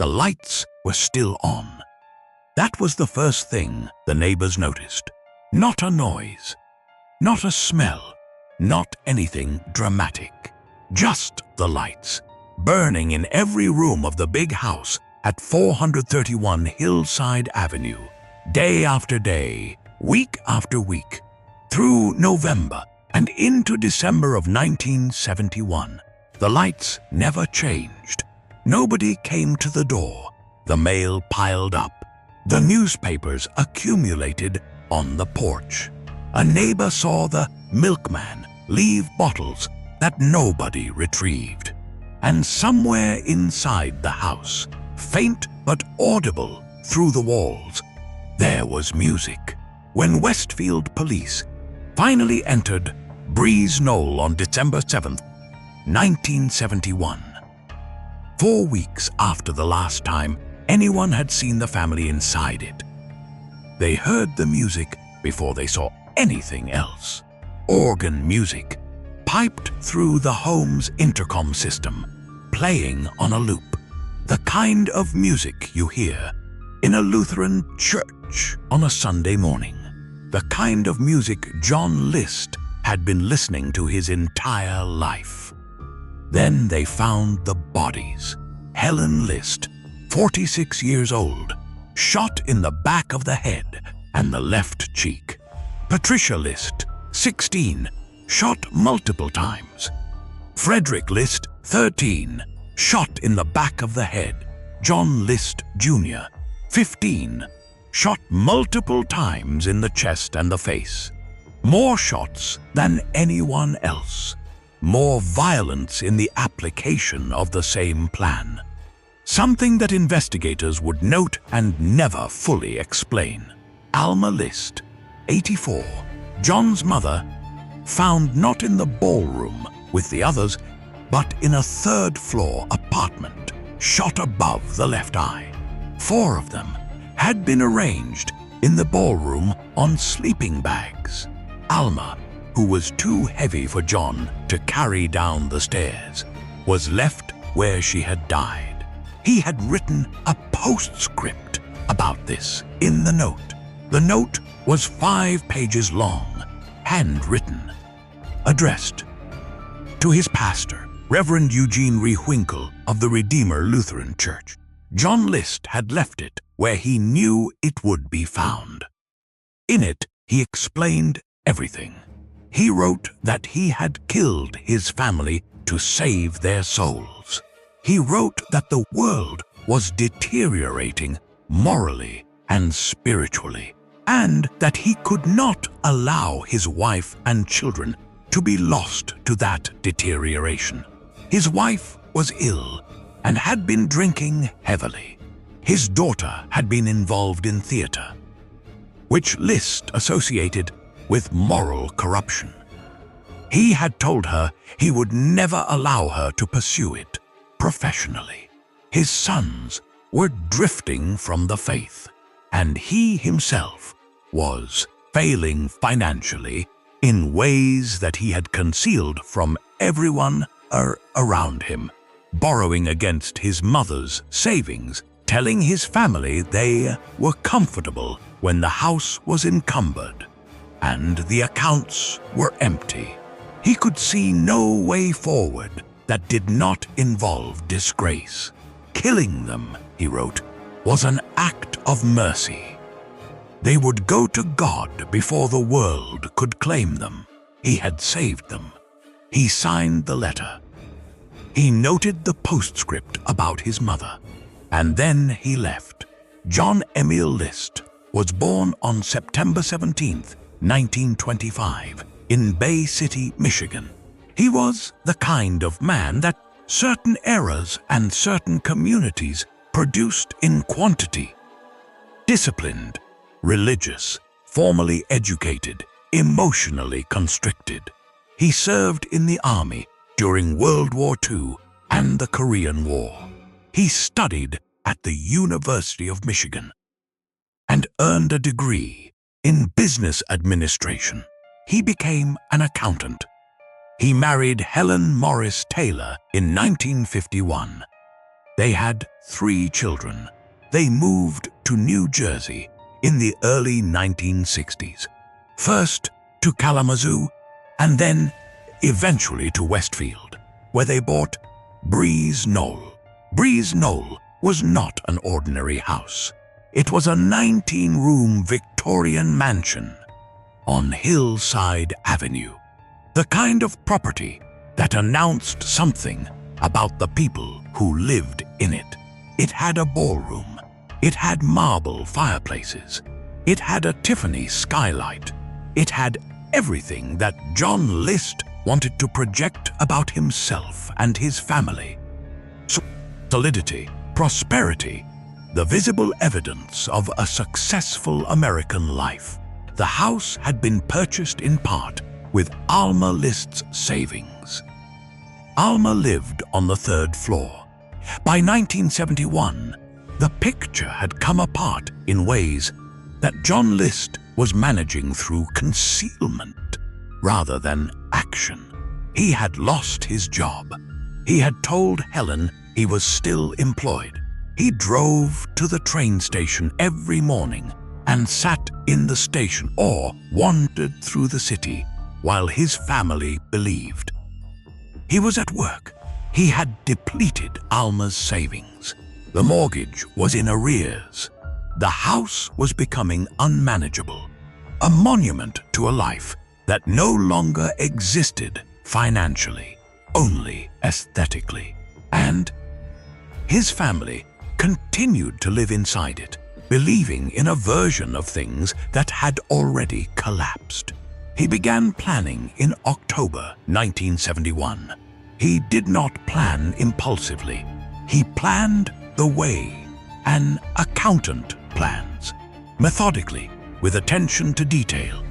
lights were still on. That was the first thing the neighbors noticed. Not a noise, not a smell, not anything dramatic. Just the lights, burning in every room of the big house at 431 Hillside Avenue, day after day, week after week, through November and into December of 1971. The lights never changed. Nobody came to the door. The mail piled up. The newspapers accumulated on the porch. A neighbor saw the milkman leave bottles that nobody retrieved. And somewhere inside the house, faint but audible through the walls, there was music. When Westfield police finally entered Breeze Knoll on December 7th, 1971, 4 weeks after the last time anyone had seen the family inside it, they heard the music before they saw anything else. Organ music piped through the home's intercom system, playing on a loop. The kind of music you hear in a Lutheran church on a Sunday morning. The kind of music John List had been listening to his entire life. Then they found the bodies. Helen List, 46 years old, shot in the back of the head and the left cheek. Patricia List, 16, shot multiple times. Frederick List, 13, shot in the back of the head. John List Jr., 15, shot multiple times in the chest and the face. More shots than anyone else. More violence in the application of the same plan. Something that investigators would note and never fully explain. Alma List, 84, John's mother, found not in the ballroom with the others, but in a third-floor apartment, shot above the left eye. 4 of them had been arranged in the ballroom on sleeping bags. Alma, who was too heavy for John to carry down the stairs, was left where she had died. He had written a postscript about this in the note. The note was 5 pages long, handwritten, addressed to his pastor, Reverend Eugene Rewinkle of the Redeemer Lutheran Church. John List had left it where he knew it would be found. In it, he explained everything. He wrote that he had killed his family to save their souls. He wrote that the world was deteriorating morally and spiritually, and that he could not allow his wife and children to be lost to that deterioration. His wife was ill and had been drinking heavily. His daughter had been involved in theater, which List associated with moral corruption. He had told her he would never allow her to pursue it professionally. His sons were drifting from the faith, and he himself was failing financially in ways that he had concealed from everyone around him, borrowing against his mother's savings, telling his family they were comfortable when the house was encumbered and the accounts were empty. He could see no way forward that did not involve disgrace. Killing them, he wrote, was an act of mercy. They would go to God before the world could claim them. He had saved them. He signed the letter. He noted the postscript about his mother, and then he left. John Emil List was born on September 17th, 1925, in Bay City, Michigan. He was the kind of man that certain eras and certain communities produced in quantity. Disciplined, religious, formally educated, emotionally constricted. He served in the army during World War II and the Korean War. He studied at the University of Michigan and earned a degree in business administration. He became an accountant. He married Helen Morris Taylor in 1951. They had 3 children. They moved to New Jersey in the early 1960s. First to Kalamazoo, and then eventually to Westfield, where they bought Breeze Knoll. Breeze Knoll was not an ordinary house. It was a 19-room Victorian mansion on Hillside Avenue, the kind of property that announced something about the people who lived in it. It had a ballroom. It had marble fireplaces. It had a Tiffany skylight. It had everything that John List wanted to project about himself and his family. Solidity, prosperity, the visible evidence of a successful American life. The house had been purchased in part with Alma List's savings. Alma lived on the 3rd floor. By 1971, the picture had come apart in ways that John List was managing through concealment rather than action. He had lost his job. He had told Helen he was still employed. He drove to the train station every morning and sat in the station or wandered through the city while his family believed. He was at work. He had depleted Alma's savings. The mortgage was in arrears. The house was becoming unmanageable, a monument to a life that no longer existed financially, only aesthetically. And his family continued to live inside it, believing in a version of things that had already collapsed. He began planning in October 1971. He did not plan impulsively. He planned the way an accountant plans, methodically, with attention to detail,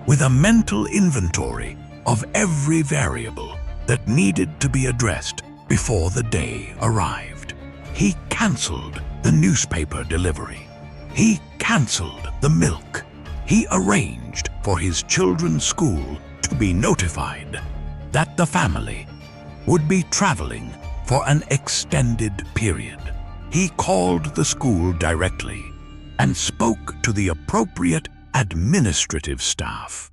with a mental inventory of every variable that needed to be addressed before the day arrived. He canceled the newspaper delivery. He canceled the milk. He arranged for his children's school to be notified that the family would be traveling for an extended period. He called the school directly and spoke to the appropriate administrative staff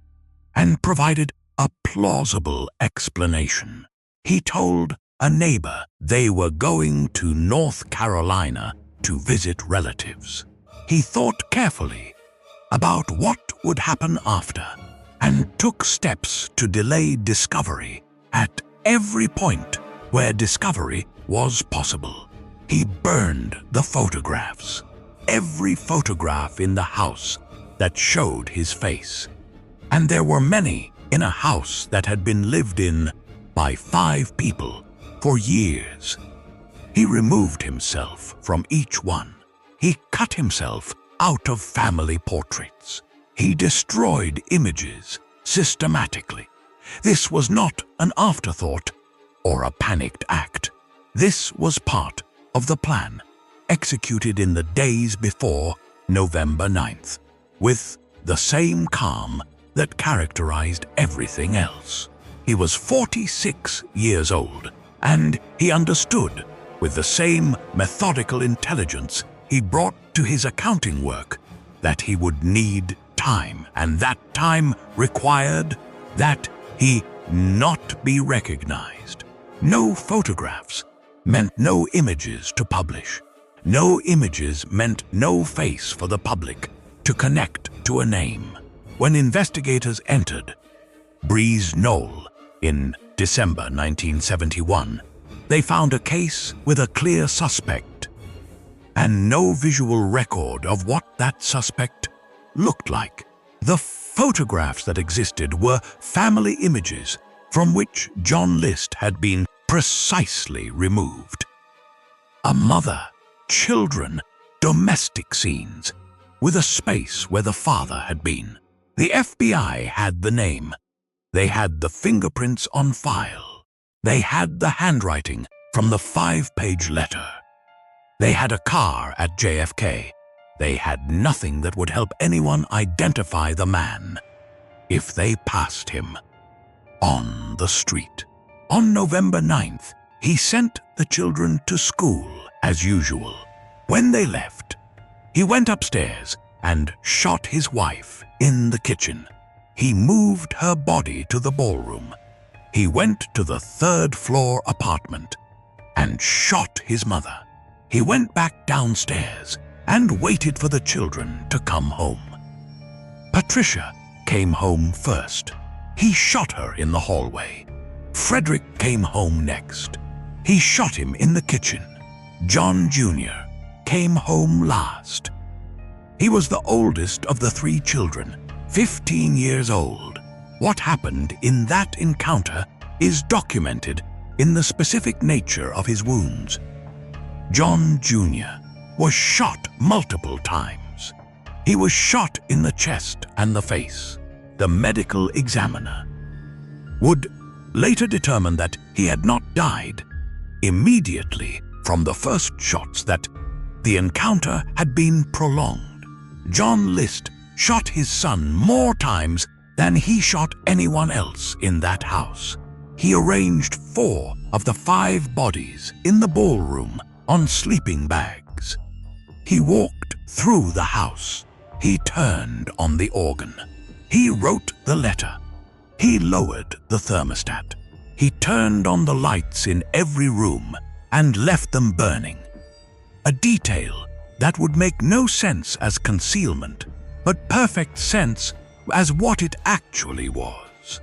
and provided a plausible explanation. He told a neighbor they were going to North Carolina to visit relatives. He thought carefully about what would happen after and took steps to delay discovery at every point where discovery was possible. He burned the photographs, every photograph in the house that showed his face. And there were many in a house that had been lived in by 5 people for years. He removed himself from each one. He cut himself out of family portraits. He destroyed images systematically. This was not an afterthought or a panicked act. This was part of the plan, executed in the days before November 9th, with the same calm that characterized everything else. He was 46 years old, and he understood, with the same methodical intelligence he brought to his accounting work, that he would need time, and that time required that he not be recognized. No photographs meant no images to publish. No images meant no face for the public to connect to a name. When investigators entered Breeze Knoll in December 1971, they found a case with a clear suspect and no visual record of what that suspect looked like. The photographs that existed were family images from which John List had been precisely removed. A mother, children, domestic scenes, with a space where the father had been. The FBI had the name. They had the fingerprints on file. They had the handwriting from the 5-page letter. They had a car at JFK. They had nothing that would help anyone identify the man if they passed him on the street. On November 9th, he sent the children to school as usual. When they left, he went upstairs and shot his wife in the kitchen. He moved her body to the ballroom. He went to the third-floor apartment and shot his mother. He went back downstairs and waited for the children to come home. Patricia came home first. He shot her in the hallway. Frederick came home next. He shot him in the kitchen. John Jr. came home last. He was the oldest of the 3 children, 15 years old. What happened in that encounter is documented in the specific nature of his wounds. John Jr. was shot multiple times. He was shot in the chest and the face. The medical examiner would later determine that he had not died immediately from the first shots, that the encounter had been prolonged. John List shot his son more times than he shot anyone else in that house. He arranged 4 of the 5 bodies in the ballroom on sleeping bags. He walked through the house. He turned on the organ. He wrote the letter. He lowered the thermostat. He turned on the lights in every room and left them burning. A detail that would make no sense as concealment, but perfect sense as what it actually was.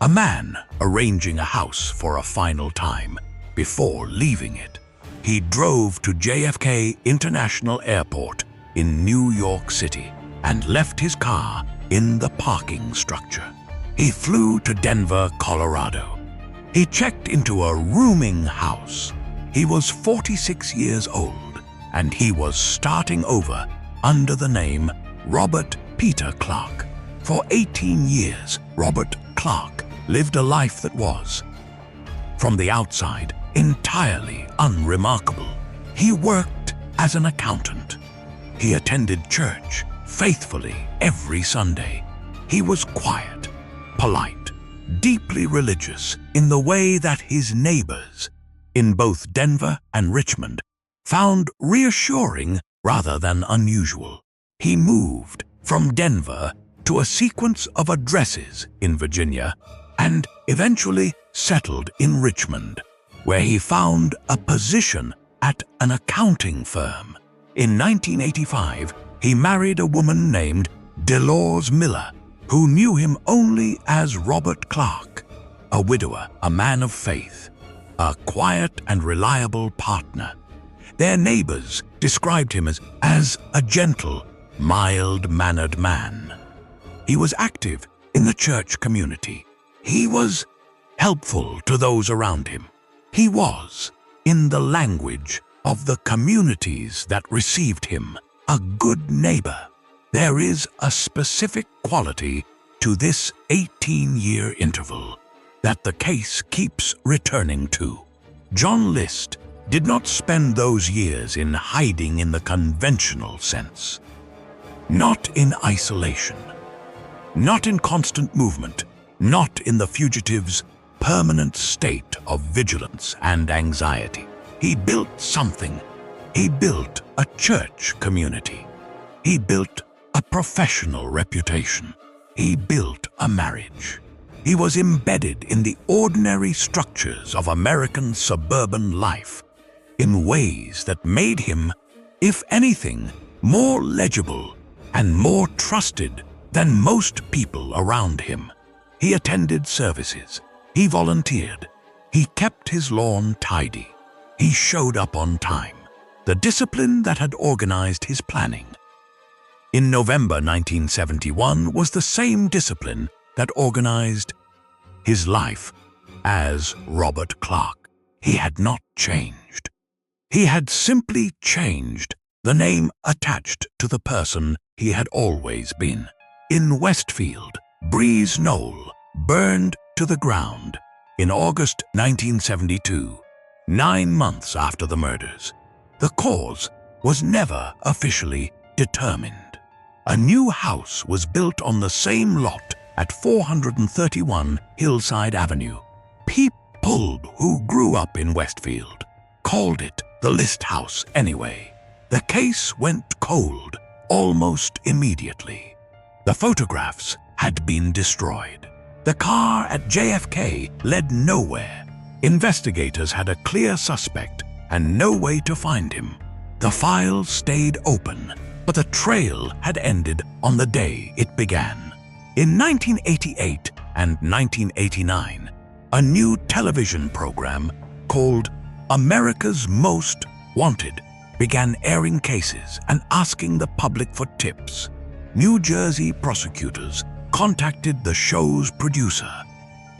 A man arranging a house for a final time before leaving it. He drove to JFK International Airport in New York City and left his car in the parking structure. He flew to Denver, Colorado. He checked into a rooming house. He was 46 years old, and he was starting over under the name Robert Peter Clark. For 18 years, Robert Clark lived a life that was, from the outside, entirely unremarkable. He worked as an accountant. He attended church faithfully every Sunday. He was quiet, polite, deeply religious in the way that his neighbors in both Denver and Richmond found reassuring rather than unusual. He moved from Denver to a sequence of addresses in Virginia and eventually settled in Richmond, where he found a position at an accounting firm. In 1985, he married a woman named Delores Miller, who knew him only as Robert Clark, a widower, a man of faith, a quiet and reliable partner. Their neighbors described him as a gentle, mild-mannered man. He was active in the church community. He was helpful to those around him. He was, in the language of the communities that received him, a good neighbor. There is a specific quality to this 18-year interval that the case keeps returning to. John List did not spend those years in hiding in the conventional sense. Not in isolation. Not in constant movement. Not in the fugitive's permanent state of vigilance and anxiety. He built something. He built a church community. He built a professional reputation. He built a marriage. He was embedded in the ordinary structures of American suburban life in ways that made him, if anything, more legible and more trusted than most people around him. He attended services. He volunteered. He kept his lawn tidy. He showed up on time. The discipline that had organized his planning. In November 1971 was the same discipline that organized his life as Robert Clark. He had not changed. He had simply changed the name attached to the person he had always been. In Westfield, Breeze Knoll burned to the ground in August 1972, 9 months after the murders. The cause was never officially determined. A new house was built on the same lot at 431 Hillside Avenue. People who grew up in Westfield called it the List house anyway. The case went cold almost immediately. The photographs had been destroyed. The car at JFK led nowhere. Investigators had a clear suspect and no way to find him. The file stayed open, but the trail had ended on the day it began. In 1988 and 1989, a new television program called America's Most Wanted began airing cases and asking the public for tips. New Jersey prosecutors contacted the show's producer,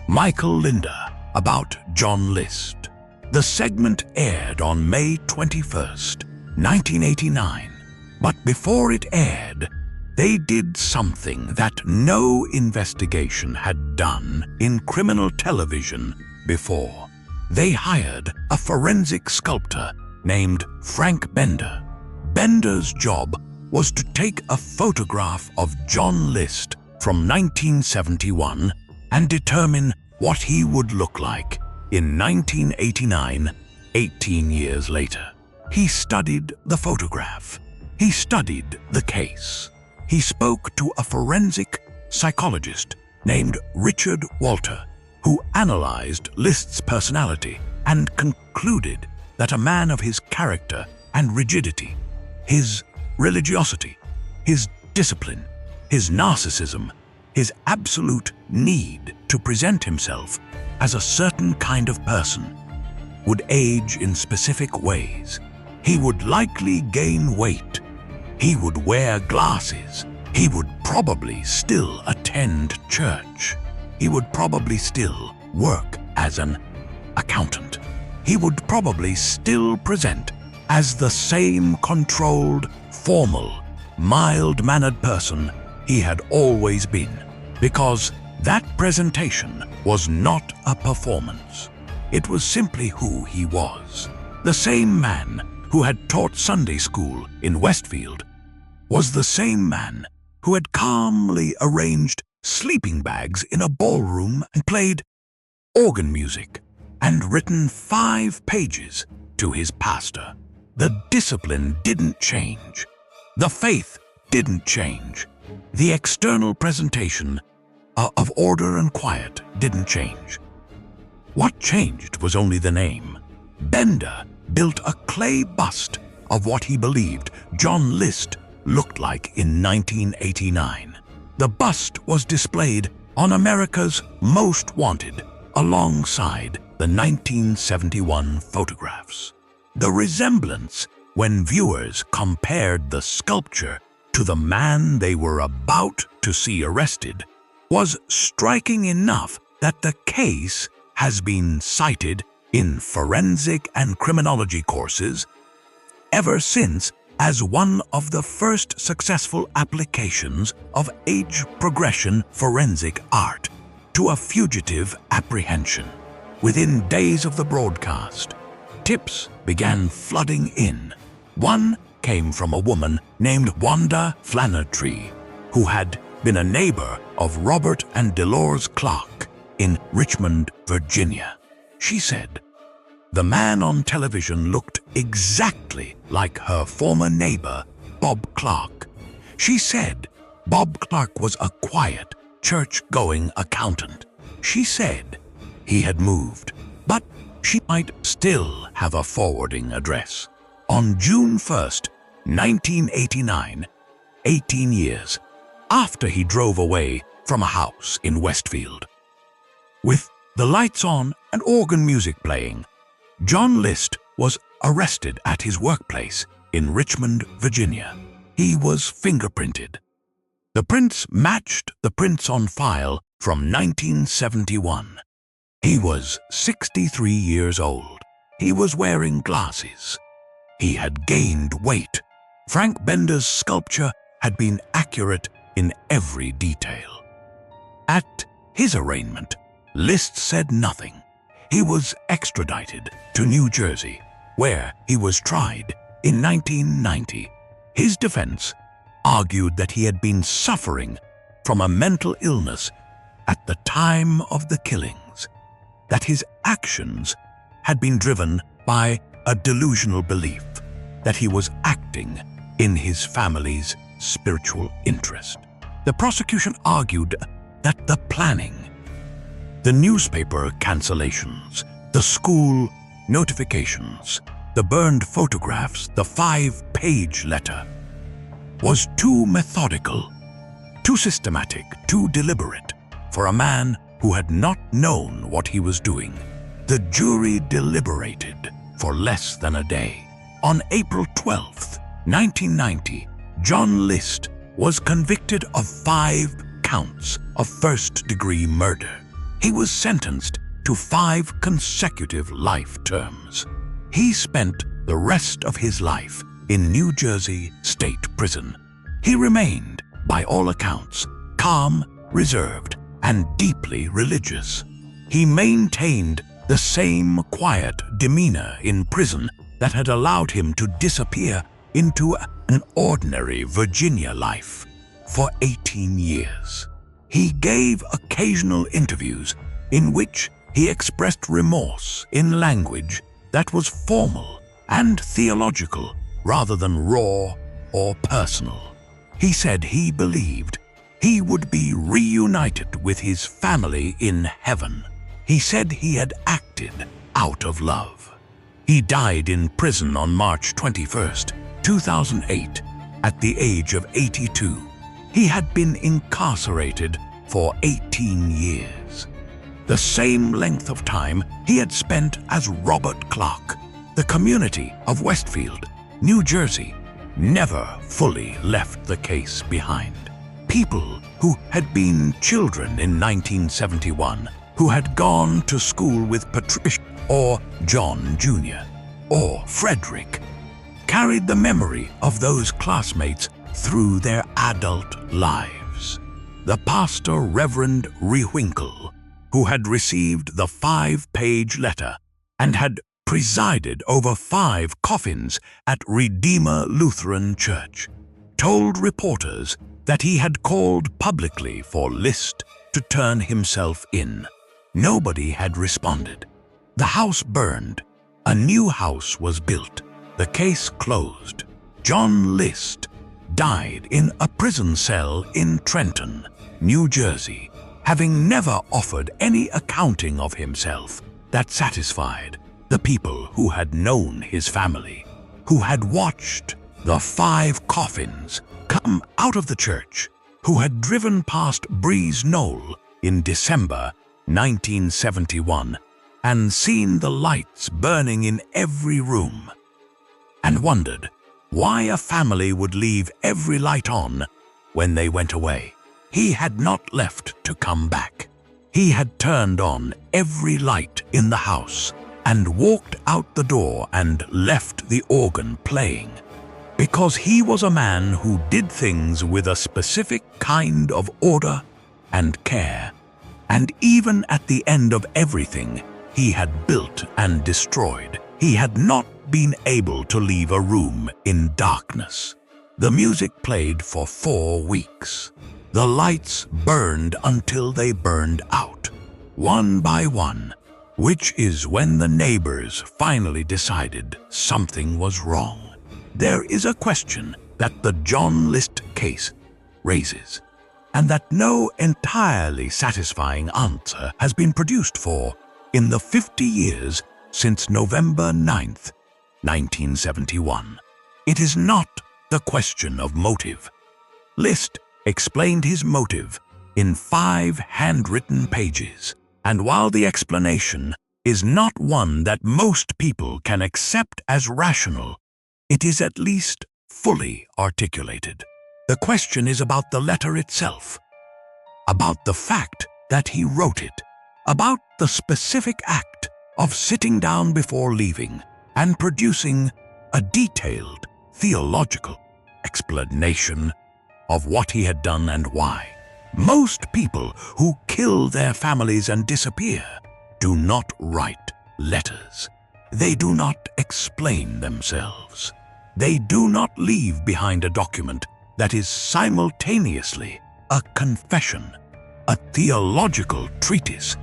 Michael Linder, about John List. The segment aired on May 21st, 1989, but before it aired, they did something that no investigation had done in criminal television before. They hired a forensic sculptor named Frank Bender. Bender's job was to take a photograph of John List from 1971 and determine what he would look like in 1989, 18 years later. He studied the photograph. He studied the case. He spoke to a forensic psychologist named Richard Walter, who analyzed List's personality and concluded that a man of his character and rigidity, his religiosity, his discipline, his narcissism, his absolute need to present himself as a certain kind of person, would age in specific ways. He would likely gain weight. He would wear glasses. He would probably still attend church. He would probably still work as an accountant. He would probably still present as the same controlled, formal, mild-mannered person he had always been, because that presentation was not a performance. It was simply who he was. The same man who had taught Sunday school in Westfield was the same man who had calmly arranged sleeping bags in a ballroom and played organ music and written 5 pages to his pastor. The discipline didn't change. The faith didn't change. The external presentation of order and quiet didn't change. What changed was only the name. Bender built a clay bust of what he believed John List looked like in 1989. The bust was displayed on America's Most Wanted alongside the 1971 photographs. The resemblance, when viewers compared the sculpture to the man they were about to see arrested, was striking enough that the case has been cited in forensic and criminology courses ever since as one of the first successful applications of age progression forensic art to a fugitive apprehension. Within days of the broadcast, tips began flooding in. One came from a woman named Wanda Flannery, who had been a neighbor of Robert and Dolores Clark in Richmond, Virginia. She said, "The man on television looked exactly like her former neighbor, Bob Clark." She said Bob Clark was a quiet, church-going accountant. She said he had moved, but she might still have a forwarding address. On June 1st, 1989, 18 years after he drove away from a house in Westfield, with the lights on and organ music playing, John List was arrested at his workplace in Richmond, Virginia. He was fingerprinted. The prints matched the prints on file from 1971. He was 63 years old. He was wearing glasses. He had gained weight. Frank Bender's sculpture had been accurate in every detail. At his arraignment, List said nothing. He was extradited to New Jersey, where he was tried in 1990. His defense argued that he had been suffering from a mental illness at the time of the killings, that his actions had been driven by a delusional belief that he was acting in his family's spiritual interest. The prosecution argued that the planning, the newspaper cancellations, the school notifications, the burned photographs, the 5-page letter, was too methodical, too systematic, too deliberate for a man who had not known what he was doing. The jury deliberated for less than a day. On April 12, 1990, John List was convicted of 5 counts of first-degree murder. He was sentenced to 5 consecutive life terms. He spent the rest of his life in New Jersey State Prison. He remained, by all accounts, calm, reserved, and deeply religious. He maintained the same quiet demeanor in prison that had allowed him to disappear into an ordinary Virginia life for 18 years. He gave occasional interviews in which he expressed remorse in language that was formal and theological rather than raw or personal. He said he believed he would be reunited with his family in heaven. He said he had acted out of love. He died in prison on March 21, 2008, at the age of 82. He had been incarcerated for 18 years, the same length of time he had spent as Robert Clark. The community of Westfield, New Jersey, never fully left the case behind. People who had been children in 1971, who had gone to school with Patricia or John Jr. or Frederick, carried the memory of those classmates through their adult lives. The pastor, Reverend Rewinkle, who had received the 5-page letter and had presided over 5 coffins at Redeemer Lutheran Church, told reporters that he had called publicly for List to turn himself in. Nobody had responded. The house burned. A new house was built. The case closed. John List died in a prison cell in Trenton, New Jersey, having never offered any accounting of himself that satisfied the people who had known his family, who had watched the 5 coffins come out of the church, who had driven past Breeze Knoll in December 1971 and seen the lights burning in every room, and wondered why a family would leave every light on when they went away. He had not left to come back. He had turned on every light in the house and walked out the door and left the organ playing, because he was a man who did things with a specific kind of order and care, and even at the end of everything he had built and destroyed, he had not been able to leave a room in darkness. The music played for 4 weeks. The lights burned until they burned out, one by one, which is when the neighbors finally decided something was wrong. There is a question that the John List case raises, and that no entirely satisfying answer has been produced for in the 50 years since November 9th, 1971. It is not the question of motive. List explained his motive in 5 handwritten pages, and while the explanation is not one that most people can accept as rational, it is at least fully articulated. The question is about the letter itself, about the fact that he wrote it, about the specific act of sitting down before leaving and producing a detailed theological explanation of what he had done and why. Most people who kill their families and disappear do not write letters. They do not explain themselves. They do not leave behind a document that is simultaneously a confession, a theological treatise,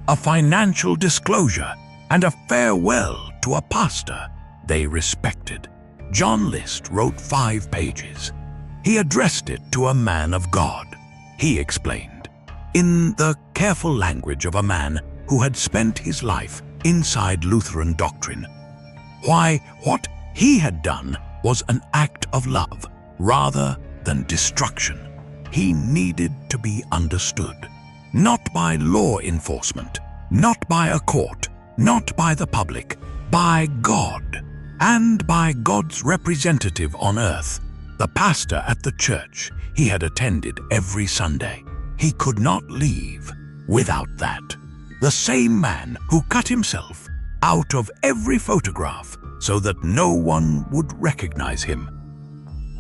a financial disclosure, and a farewell to a pastor. they respected. John List wrote 5 pages. He addressed it to a man of God. He explained, in the careful language of a man who had spent his life inside Lutheran doctrine, why what he had done was an act of love rather than destruction. He needed to be understood, not by law enforcement, not by a court, not by the public, by God, and by God's representative on earth, the pastor at the church he had attended every Sunday. He could not leave without that. The same man who cut himself out of every photograph so that no one would recognize him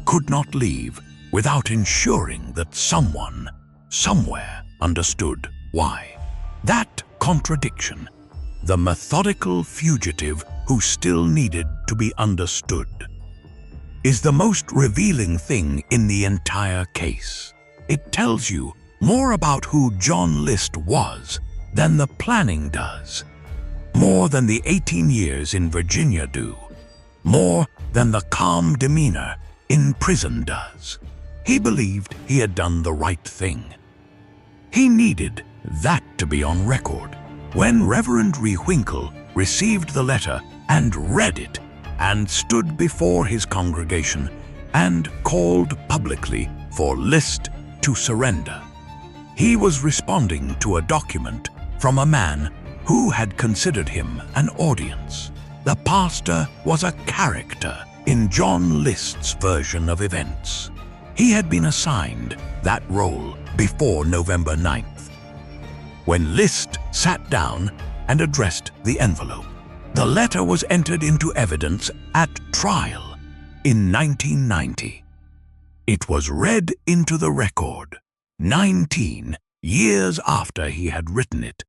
could not leave without ensuring that someone, somewhere, understood why. That contradiction, the methodical fugitive who still needed to be understood, is the most revealing thing in the entire case. It tells you more about who John List was than the planning does, more than the 18 years in Virginia do, more than the calm demeanor in prison does. He believed he had done the right thing. He needed that to be on record. When Reverend Rewinkle received the letter and read it and stood before his congregation and called publicly for List to surrender, he was responding to a document from a man who had considered him an audience. The pastor was a character in John List's version of events. He had been assigned that role before November 9th. When List sat down and addressed the envelope, the letter was entered into evidence at trial in 1990. It was read into the record 19 years after he had written it.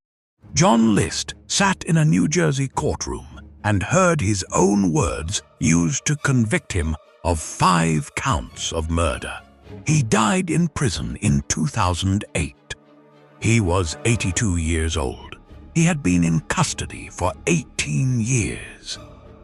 John List sat in a New Jersey courtroom and heard his own words used to convict him of 5 counts of murder. He died in prison in 2008. He was 82 years old. He had been in custody for 18 years,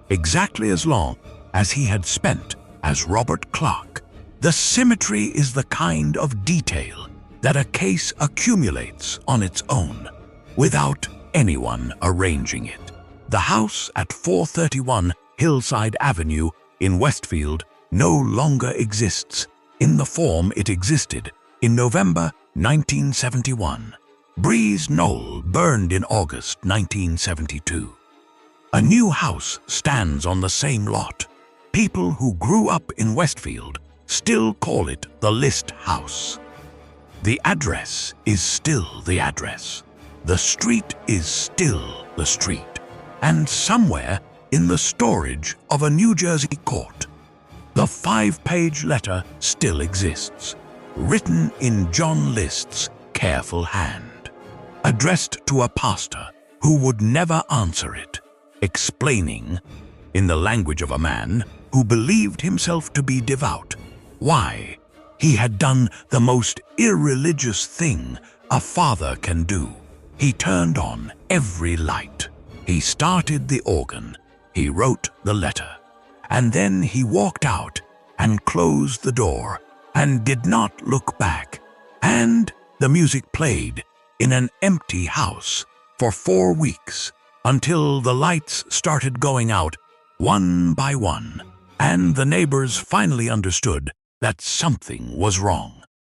exactly as long as he had spent as Robert Clark. The symmetry is the kind of detail that a case accumulates on its own, without anyone arranging it. The house at 431 Hillside Avenue in Westfield no longer exists in the form it existed in November 1971. Breeze Knoll burned in August 1972. A new house stands on the same lot. People who grew up in Westfield still call it the List House. The address is still the address. The street is still the street. And somewhere in the storage of a New Jersey court, the 5-page letter still exists, written in John List's careful hand, addressed to a pastor who would never answer it, explaining, in the language of a man who believed himself to be devout, why he had done the most irreligious thing a father can do. He turned on every light. He started the organ. He wrote the letter. And then he walked out and closed the door and did not look back. And the music played in an empty house for 4 weeks until the lights started going out one by one, and the neighbors finally understood that something was wrong.